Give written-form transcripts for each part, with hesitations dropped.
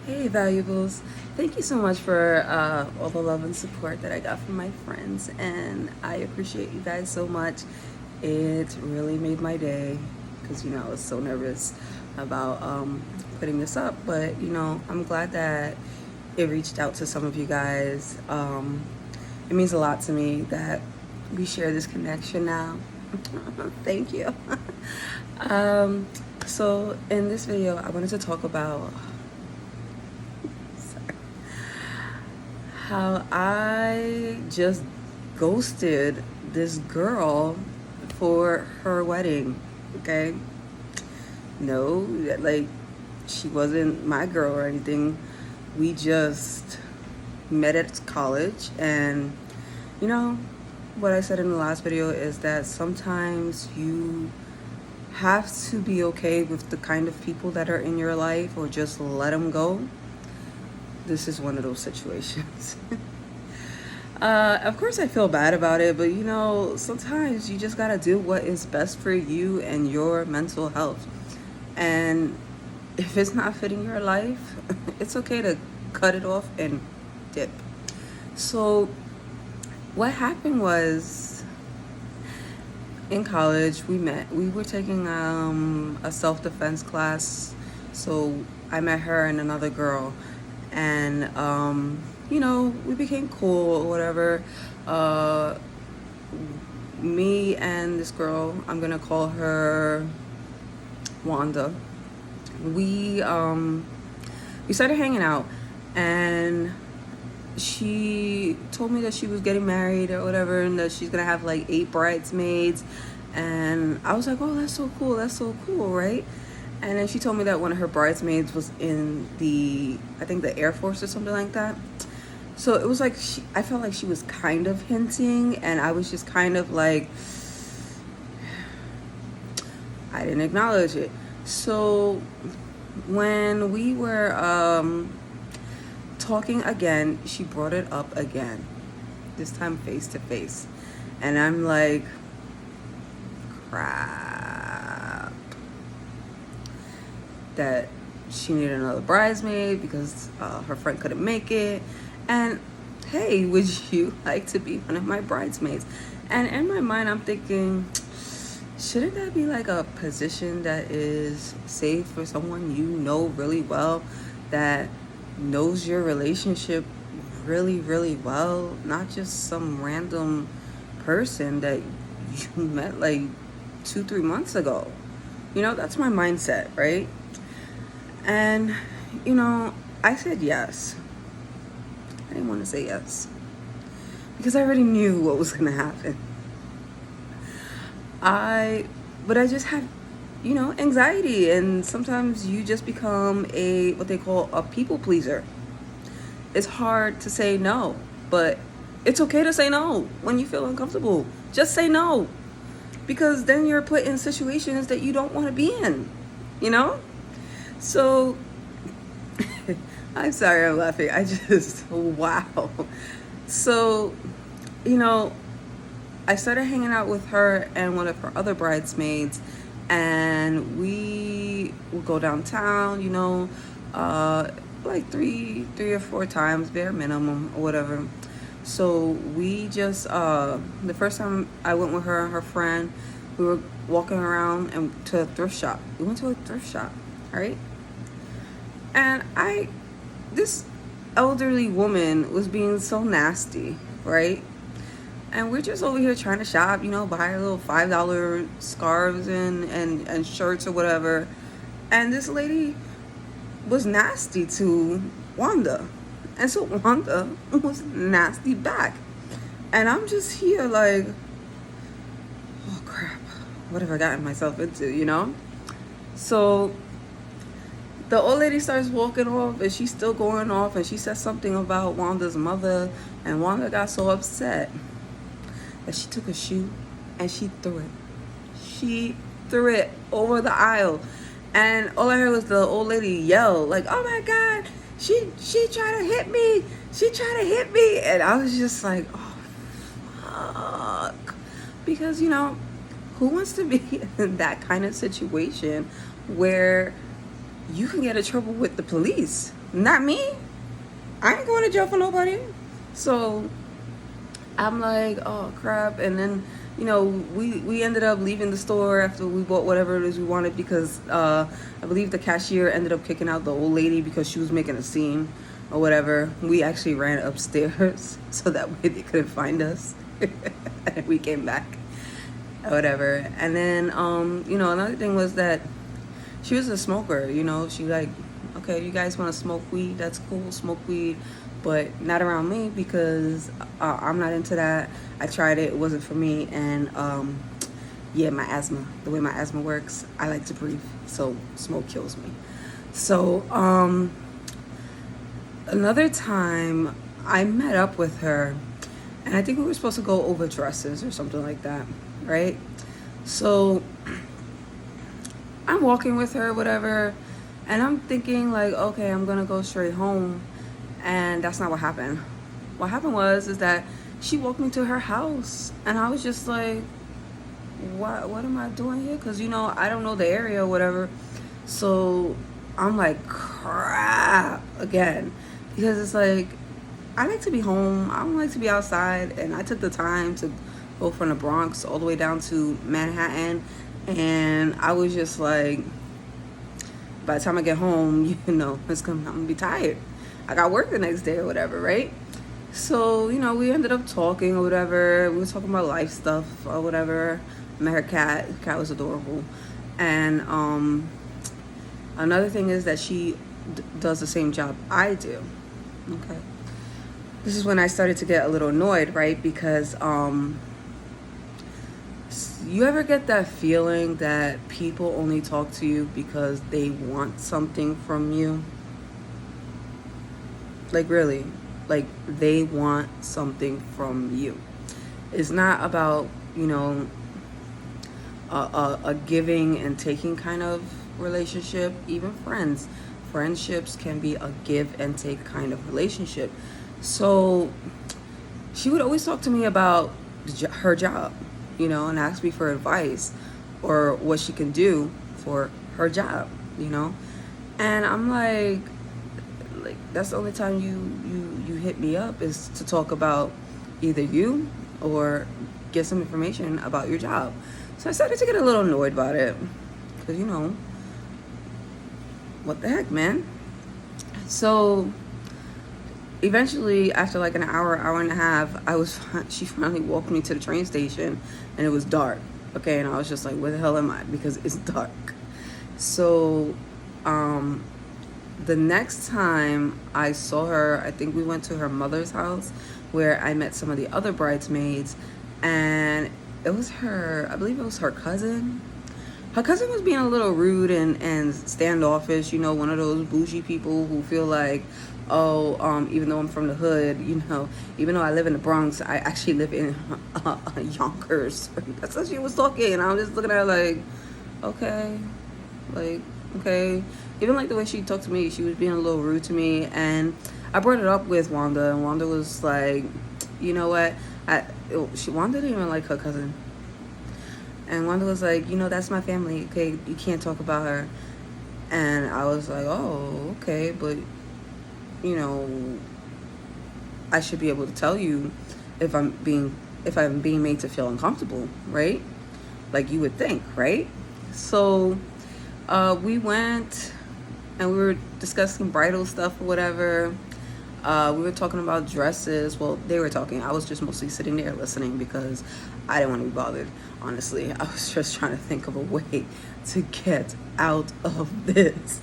Hey, valuables. Thank you so much for all the love and support that I got from my friends, and I appreciate you guys so much. It really made my day because, I was so nervous about putting this up, but, I'm glad that it reached out to some of you guys. It means a lot to me that we share this connection now. Thank you. So, in this video, I wanted to talk about how I just ghosted this girl for her wedding. Okay? No, like, she wasn't my girl or anything. We just met at college, and what I said in the last video is that sometimes you have to be okay with the kind of people that are in your life, or just let them go. This is one of those situations. Of course I feel bad about it, but sometimes you just gotta do what is best for you and your mental health. And if it's not fitting your life, it's okay to cut it off and dip. So what happened was, in college we were taking a self-defense class. So I met her and another girl, and we became cool or whatever. Me and this girl, I'm gonna call her Wanda, we started hanging out, and she told me that she was getting married or whatever, and that she's gonna have like 8 bridesmaids. And I was like, oh, that's so cool, right? And then she told me that one of her bridesmaids was in I think the Air Force or something like that. So it was like, I felt like she was kind of hinting, and I was just kind of like, I didn't acknowledge it. So when we were talking again, she brought it up again, this time face to face. And I'm like, crap, that she needed another bridesmaid because her friend couldn't make it. And hey, would you like to be one of my bridesmaids? And in my mind, I'm thinking, shouldn't that be like a position that is safe for someone you know really well, that knows your relationship really, really well, not just some random person that you met like 2-3 months ago? That's my mindset, right? And I said yes. I didn't want to say yes because I already knew what was gonna happen. But I just have, anxiety, and sometimes you just become what they call a people pleaser. It's hard to say no, but it's okay to say no when you feel uncomfortable. Just say no, because then you're put in situations that you don't want to be in, So I'm sorry I'm laughing. Wow. So, I started hanging out with her and one of her other bridesmaids, and we would go downtown, like three or 4 times, bare minimum, or whatever. So we just, the first time I went with her and her friend, we were walking around and to a thrift shop. We went to a thrift shop, right? And this elderly woman was being so nasty, right? And we're just over here trying to shop, buy a little $5 scarves and shirts or whatever. And this lady was nasty to Wanda. And so Wanda was nasty back. And I'm just here like, oh crap, what have I gotten myself into, So the old lady starts walking off, and she's still going off, and she says something about Wanda's mother, and Wanda got so upset that she took a shoe and she threw it. She threw it over the aisle, and all I heard was the old lady yell like, "Oh my God, she tried to hit me! She tried to hit me!" And I was just like, oh fuck, because who wants to be in that kind of situation where you can get in trouble with the police, not me. I ain't going to jail for nobody. So I'm like, oh crap. And then, we ended up leaving the store after we bought whatever it is we wanted, because I believe the cashier ended up kicking out the old lady because she was making a scene or whatever. We actually ran upstairs so that way they couldn't find us. And we came back or whatever. And then, another thing was that she was a smoker. She like, okay, you guys want to smoke weed? That's cool, smoke weed, but not around me, because I'm not into that. I tried it wasn't for me. And yeah, my asthma, the way my asthma works, I like to breathe, so smoke kills me. So another time I met up with her, and I think we were supposed to go over dresses or something like that, right? So I'm walking with her, whatever, and I'm thinking like, okay, I'm gonna go straight home. And that's not what happened. What happened is that she walked me to her house, and I was just like, what am I doing here? Because I don't know the area or whatever. So I'm like, crap again, because it's like, I like to be home, I don't like to be outside. And I took the time to go from the Bronx all the way down to Manhattan, and I was just like, by the time I get home, I'm gonna be tired. I got work the next day or whatever, right? So, we ended up talking or whatever. We were talking about life stuff or whatever. I met her cat. The cat was adorable. And another thing is that she does the same job I do. Okay. This is when I started to get a little annoyed, right? Because you ever get that feeling that people only talk to you because they want something from you? Like, really, like, they want something from you. It's not about, a giving and taking kind of relationship. Even friendships can be a give and take kind of relationship. So she would always talk to me about her job, and ask me for advice or what she can do for her job, and I'm like, that's the only time you hit me up, is to talk about either you or get some information about your job. So I started to get a little annoyed about it, because what the heck, man. So eventually, after like an hour and a half, she finally walked me to the train station, and it was dark. Okay, and I was just like, where the hell am I? Because it's dark. So the next time I saw her, I think we went to her mother's house, where I met some of the other bridesmaids, and it was I believe it was her cousin. Her cousin was being a little rude and standoffish, one of those bougie people who feel like, even though I'm from the hood, even though I live in the Bronx, I actually live in Yonkers. That's how she was talking, and I was just looking at her like, okay, even like the way she talked to me, she was being a little rude to me. And I brought it up with Wanda, and Wanda was like, you know what, Wanda didn't even like her cousin, and Wanda was like, that's my family, okay, you can't talk about her. And I was like, oh, okay, but I should be able to tell you if I'm being made to feel uncomfortable, right? Like you would think, right? So we went and we were discussing bridal stuff or whatever. We were talking about dresses. Well, they were talking. I was just mostly sitting there listening, because I didn't want to be bothered, honestly. I was just trying to think of a way to get out of this.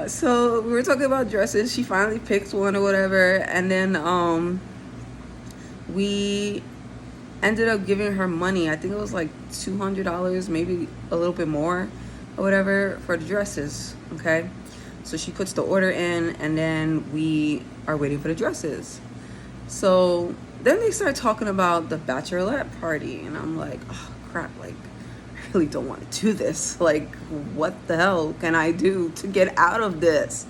So we were talking about dresses. She finally picked one or whatever, and then we ended up giving her money. I think it was like $200, maybe a little bit more or whatever, for the dresses. Okay, so she puts the order in, and then we are waiting for the dresses. So then they start talking about the bachelorette party, and I'm like, oh crap, like, I really don't want to do this. Like, what the hell can I do to get out of this?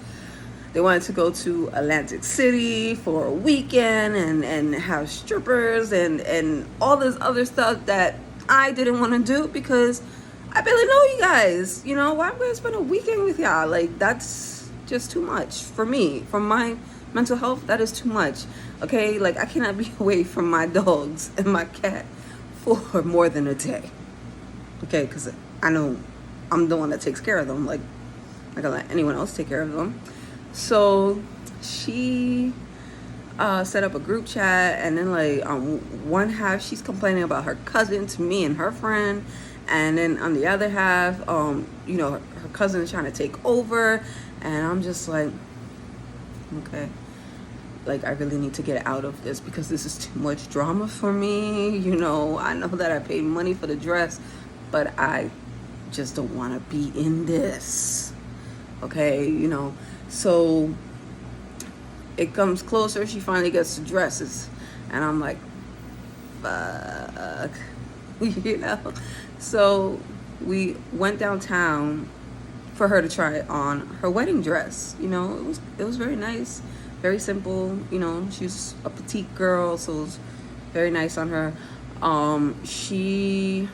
They wanted to go to Atlantic City for a weekend and have strippers and all this other stuff that I didn't want to do, because I barely know you guys. You know, why am I gonna spend a weekend with y'all? Like, that's just too much for me. For my mental health, that is too much. Okay, like I cannot be away from my dogs and my cat for more than a day. Okay, because I know I'm the one that takes care of them. Like, I can let anyone else take care of them. So she set up a group chat, and then like on one half she's complaining about her cousin to me and her friend, and then on the other half, you know, her cousin is trying to take over, and I'm just like, okay, like I really need to get out of this because this is too much drama for me. You know, I know that I paid money for the dress, but I just don't want to be in this. Okay, you know, so it comes closer, she finally gets the dresses, and I'm like, fuck. You know, so we went downtown for her to try on her wedding dress. You know, it was very nice, very simple. You know, she's a petite girl, so it was very nice on her. She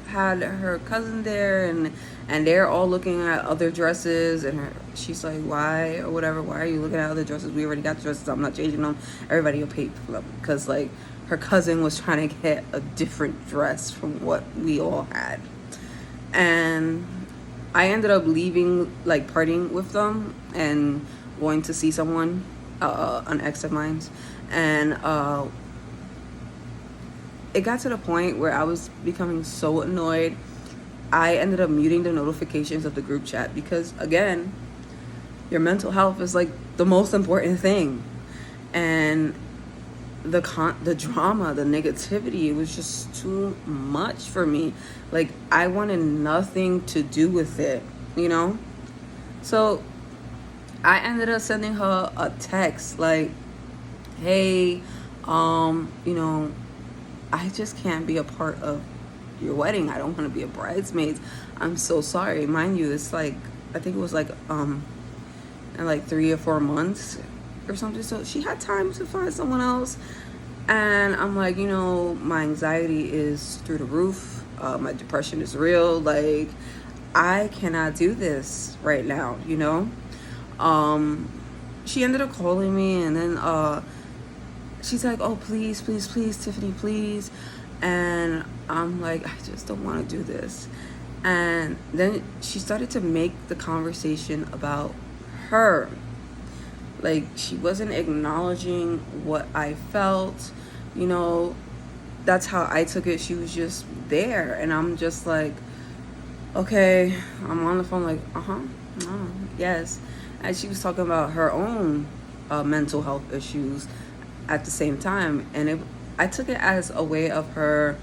had her cousin there, and they're all looking at other dresses, and she's like, why or whatever, why are you looking at other dresses? We already got the dresses, I'm not changing them. Everybody will pay for them, because like her cousin was trying to get a different dress from what we all had. And I ended up leaving, like partying with them and going to see someone, an ex of mine's, and it got to the point where I was becoming so annoyed. I ended up muting the notifications of the group chat because, again, your mental health is like the most important thing. And the drama, the negativity, it was just too much for me. Like, I wanted nothing to do with it, you know? So I ended up sending her a text like, hey, you know, I just can't be a part of your wedding. I don't want to be a bridesmaid. I'm so sorry. Mind you, it's like, I think it was like in like 3 or 4 months or something. So she had time to find someone else. And I'm like, you know, my anxiety is through the roof. My depression is real. Like, I cannot do this right now, you know? She ended up calling me, and then she's like, oh, please, please, please, Tiffany, please. And I'm like, I just don't want to do this. And then she started to make the conversation about her. Like, she wasn't acknowledging what I felt. You know, that's how I took it. She was just there. And I'm just like, okay. I'm on the phone like, yes. And she was talking about her own mental health issues at the same time. And I took it as a way of her,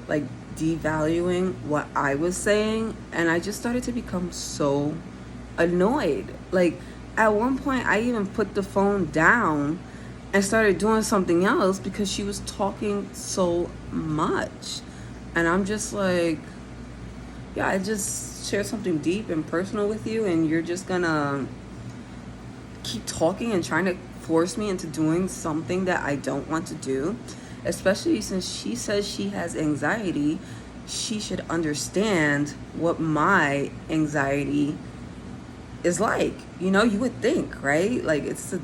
like, devaluing what I was saying. And I just started to become so annoyed. Like, at one point, I even put the phone down and started doing something else because she was talking so much. And I'm just like, yeah, I just shared something deep and personal with you, and you're just gonna keep talking and trying to force me into doing something that I don't want to do. Especially since she says she has anxiety, she should understand what my anxiety is like. You know, you would think, right? Like, it's a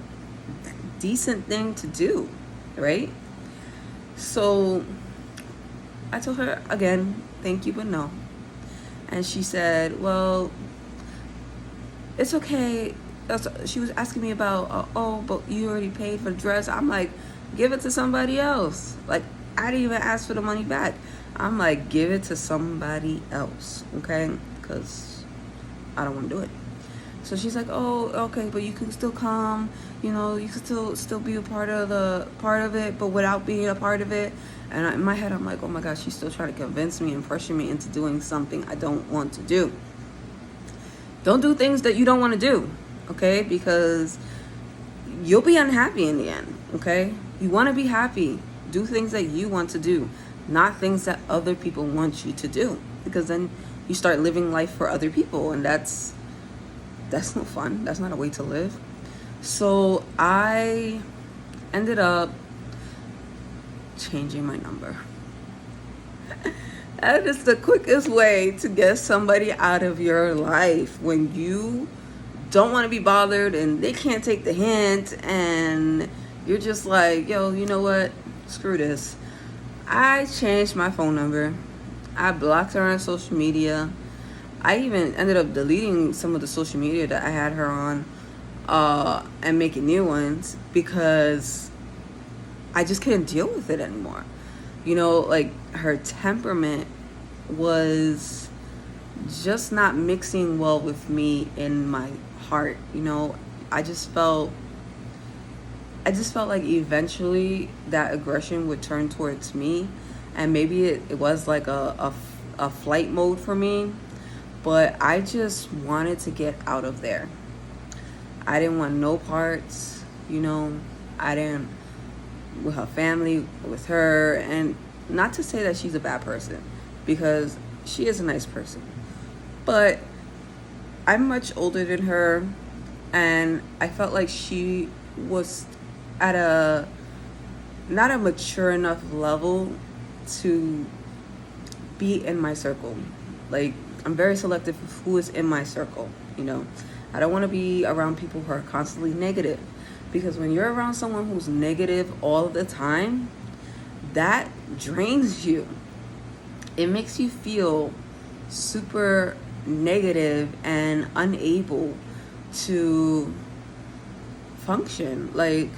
decent thing to do, right? So I told her again, thank you, but no. And she said, well, it's okay. She was asking me about, oh, but you already paid for the dress. I'm like, give it to somebody else. Like, I didn't even ask for the money back. I'm like, give it to somebody else, okay? Because I don't want to do it. So she's like, oh, okay, but you can still come. You know, you can still be a part of it, but without being a part of it. And in my head, I'm like, oh my gosh, she's still trying to convince me and pressure me into doing something I don't want to do. Don't do things that you don't want to do, okay? Because you'll be unhappy in the end, okay? You want to be happy. Do things that you want to do, not things that other people want you to do. Because then you start living life for other people, and that's no fun. That's not a way to live. So I ended up changing my number. That is the quickest way to get somebody out of your life when you don't want to be bothered and they can't take the hint, and you're just like, yo, you know what? Screw this. I changed my phone number. I blocked her on social media. I even ended up deleting some of the social media that I had her on, and making new ones because I just couldn't deal with it anymore. You know, like her temperament was just not mixing well with me in my heart. You know, I just felt I just felt like eventually that aggression would turn towards me, and maybe it was like a flight mode for me, but I just wanted to get out of there. I didn't want no parts, you know. I didn't with her family, with her, and not to say that she's a bad person, because she is a nice person. But I'm much older than her, and I felt like she was at a not a mature enough level to be in my circle. Like, I'm very selective of who is in my circle, you know. I don't want to be around people who are constantly negative, because when you're around someone who's negative all the time, that drains you. It makes you feel super negative and unable to function. Like,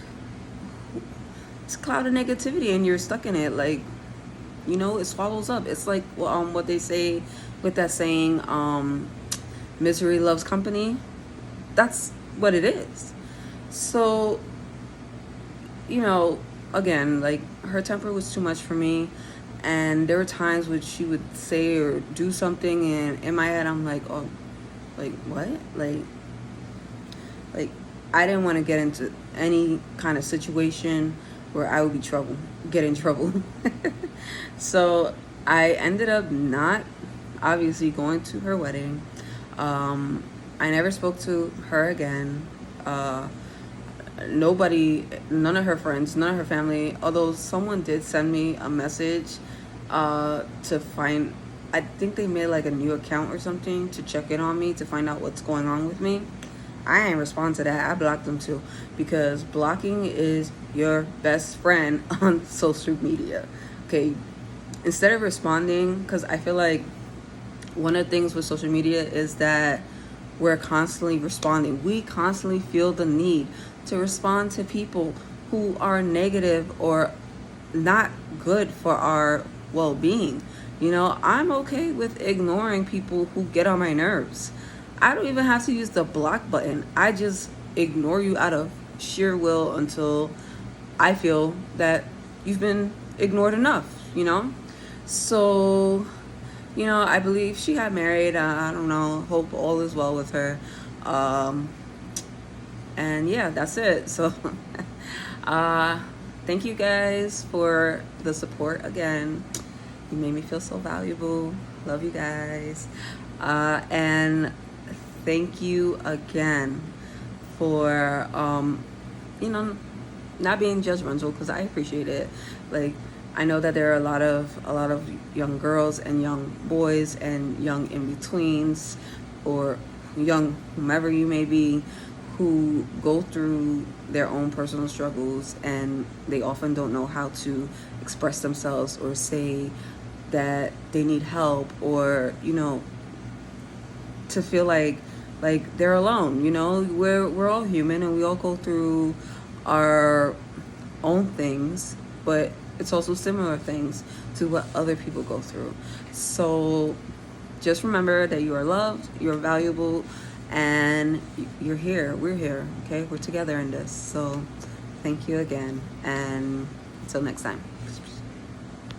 it's a cloud of negativity and you're stuck in it. Like, you know, it swallows up. It's like, well, what they say with that saying, misery loves company. That's what it is. So, you know, again, like, her temper was too much for me. And there were times when she would say or do something, and in my head, I'm like, oh, like, what? Like, I didn't want to get into any kind of situation where I would get in trouble. So I ended up not obviously going to her wedding. I never spoke to her again. Nobody, none of her friends, none of her family, although someone did send me a message to find, I think they made like a new account or something to check in on me to find out what's going on with me. I ain't respond to that. I blocked them too, because blocking is your best friend on social media. Okay, instead of responding, because I feel like one of the things with social media is that we're constantly responding. We constantly feel the need to respond to people who are negative or not good for our well-being. You know, I'm okay with ignoring people who get on my nerves. I don't even have to use the block button. I just ignore you out of sheer will until I feel that you've been ignored enough, you know? So, you know, I believe she got married. I don't know. Hope all is well with her. And yeah, that's it. So, thank you guys for the support again. You made me feel so valuable. Love you guys. And thank you again for, you know, not being judgmental, because I appreciate it. Like, I know that there are a lot of young girls and young boys and young in-betweens, or young whomever you may be, who go through their own personal struggles, and they often don't know how to express themselves or say that they need help, or, you know, to feel like they're alone. You know, we're all human and we all go through our own things, but it's also similar things to what other people go through. So just remember that you are loved, you're valuable, and you're here. We're here, okay? We're together in this. So thank you again, and until next time.